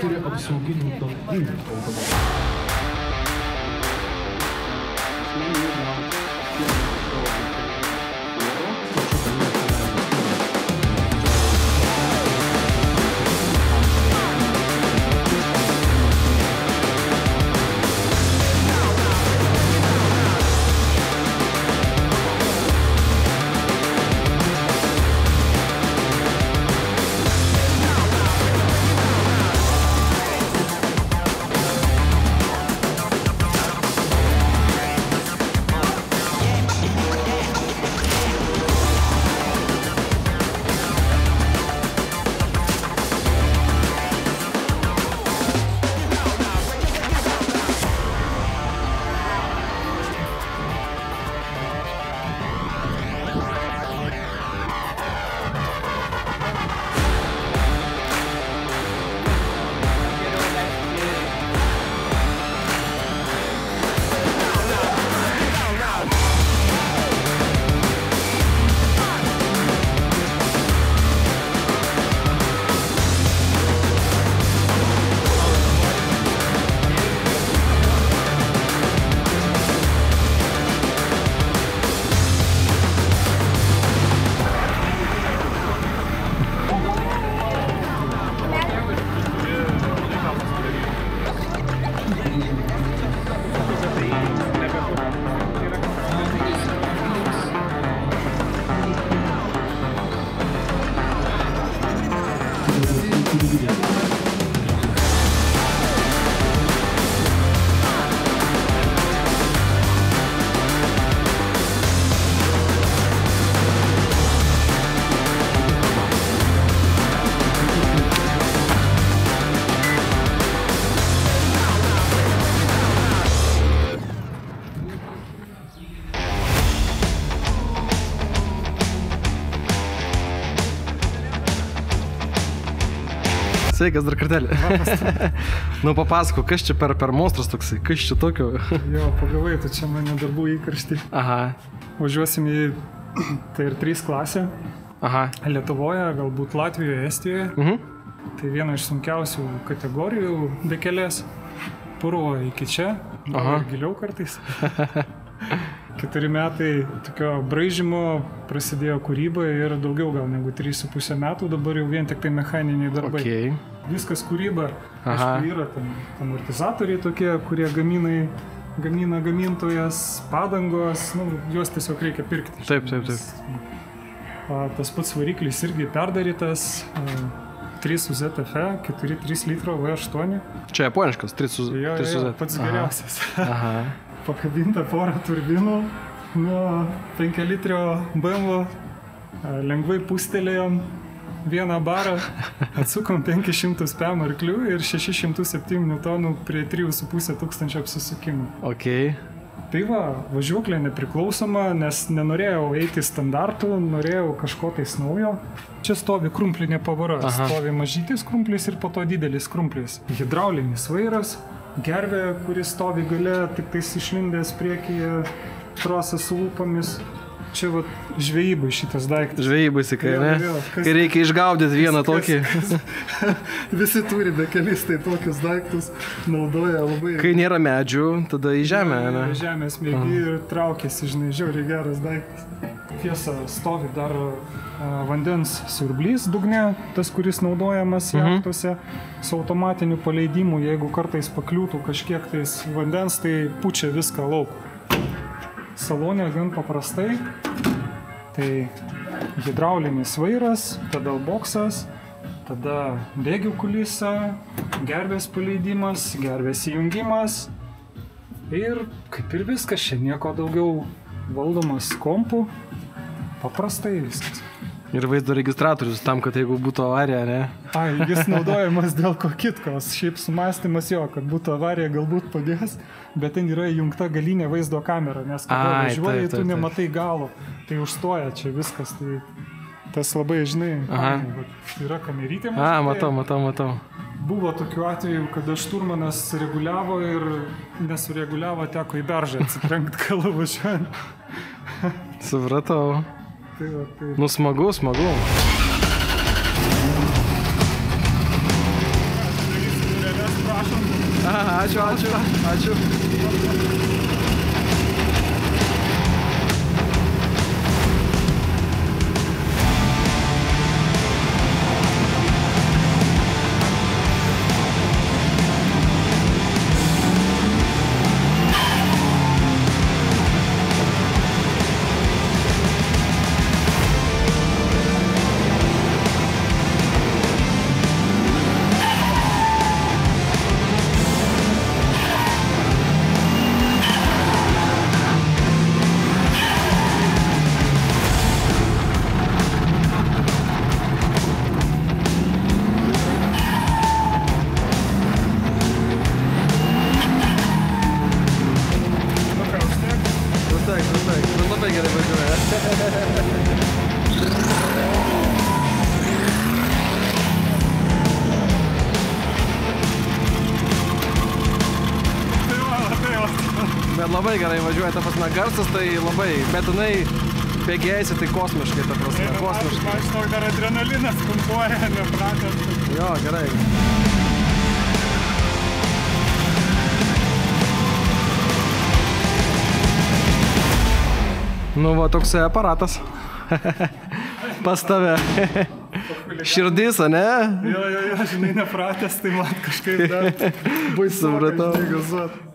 Turi apsauginių dangų automobilių. Sveikas dar kartelį. Nu, papasako, kas čia per monstras toksai, kas čia tokio? Jo, pagavai, tu čia mane darbų įkaršti. Aha. Važiuosim į TR3 klasę. Aha. Lietuvoje, galbūt Latvijoje, Estijoje. Tai viena iš sunkiausių kategorijų bekelės. Purvo iki čia, gal ir giliau kartais. 4 metai tokio braižymo, prasidėjo kūryba ir daugiau gal negu 3,5 metų, dabar jau vien tik tai mechaniniai darbai. Okay. Viskas kūryba, aišku, yra amortizatoriai tokie, kurie gamina gamintojas, padangos, nu, juos tiesiog reikia pirkti. Taip. Tas pats variklis irgi perdarytas, 3 su ZFE, 4,3 litro V8. Čia japoniškas, 3 su Z. Jo, pats geriausias. Aha. Pakabinta porą turbinų nuo 5 litrio BMW, lengvai pustelėjom 1 barą, atsukom 500 PM arklių ir 607 Newtonų prie 3,5 tūkstančio apsisukimų. Okay. Tai va, važiuoklė nepriklausoma, nes nenorėjau eiti standartų, norėjau kažko tais naujo. Čia stovi krumplinė pavara, stovi mažytis krumplis ir po to didelis krumplis. Hidraulinis vairas, gervė, kuris stovi gale, tik tais išlindęs priekyje, trosas su lūpomis. Čia va žvejybai šitas daiktas. Žvejybai sakai, ne? Kai reikia išgaudyti vieną tokį. Visi turi bekelistai tokius daiktus, naudoja labai. Kai nėra medžių, tada į žemę, ne? Žemės mėgi ir traukiasi, žinai, žiauriai geras daiktas. Tiesa, stovi dar vandens siurblys dugne, tas, kuris naudojamas jachtose, su automatiniu paleidimu. Jeigu kartais pakliūtų kažkiek tais vandens, tai pučia viską lauk. salone gan paprastai. Tai hidraulinis vairas, pedalboksas, tada bėgių kulisa, gervės paleidimas, gervės įjungimas. Ir kaip ir viskas, čia nieko daugiau, valdomas kompu, paprastai viskas. Ir vaizdo registratorius tam, kad jeigu būtų avarija, ne? Ai, jis naudojamas dėl ko kitkos. Šiaip sumąstymas jo, kad būtų avarija galbūt padės, bet ten yra įjungta galinė vaizdo kamera, nes kada važiuoji, tu nematai galo, tai užstoja čia viskas. Tai tas labai, žinai, yra kamerytė. Matau. Buvo tokių atvejų, kada šturmanas reguliavo ir nesureguliavo, teko į beržą atsitrenkt galą važiuojant. Supratau. Tai. Nu, smagu. Ačiū. Labai gerai važiuoja. Bet labai gerai važiuoja, ta prasme, garsas tai labai, bet jinai bėgėjasi tai kosmiškai, ta prasme, kosmiškai. Aš tau dar adrenalinas pumpuoja, nepratęs. Jo, gerai. Nu va, toksai aparatas. Pas tave. Širdys, ane? Jo, žinai, nepratęs, tai man kažkaip dar baisu, supratau. kad gazuot.